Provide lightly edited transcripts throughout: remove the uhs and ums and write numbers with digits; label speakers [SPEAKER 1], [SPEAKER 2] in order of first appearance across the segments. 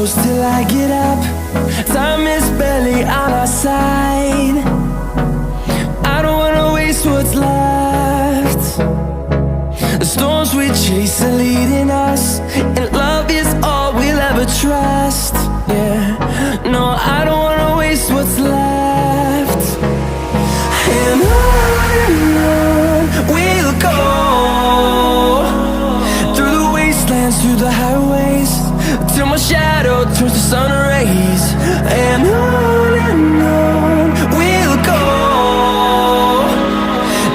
[SPEAKER 1] close till I get up. Time is barely on our side. I don't wanna waste what's left. The storms we chase are leading us, and love is all we'll ever trust. Yeah, no, I don't wanna waste what's left. And on we'll go, through the wastelands, through the highways, till my shadow turns to sun rays. And on we'll go,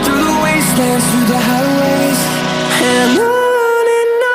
[SPEAKER 1] through the wastelands, through the highways, and on we'll go.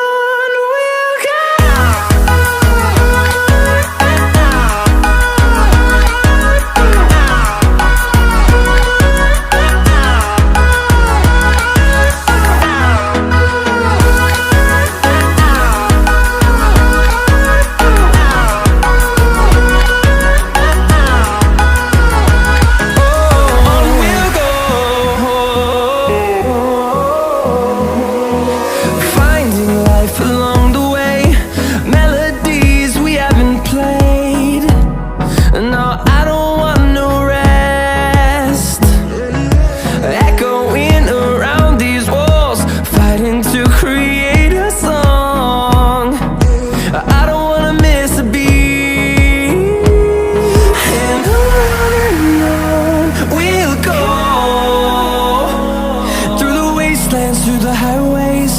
[SPEAKER 1] Through the highways,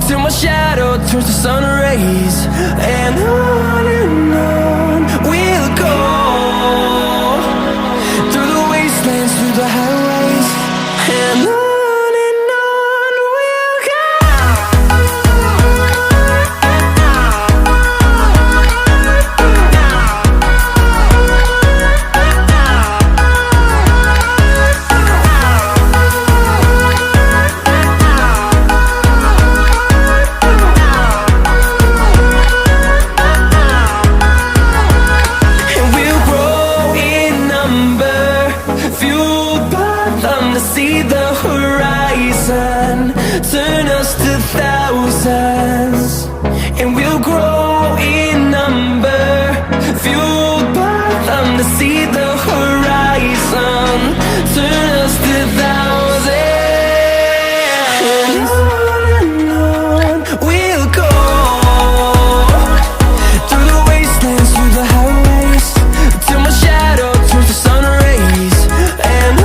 [SPEAKER 1] till my shadow turns to sun rays. And on we'll go, through the wastelands, through the highways, and on we'll go. To see the horizon turn us to thousands, and we'll grow in number, fueled by them. To see the horizon turn us to thousands, and on we'll go, through the wastelands, through the highways, till my shadow turns to sun rays. And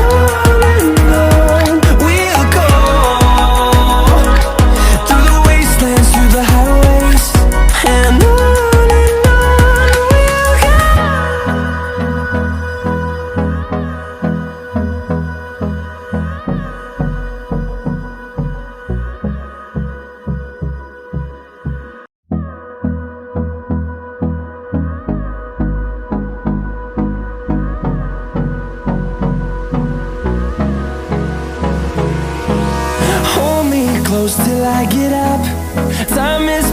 [SPEAKER 1] close till I get up. Time is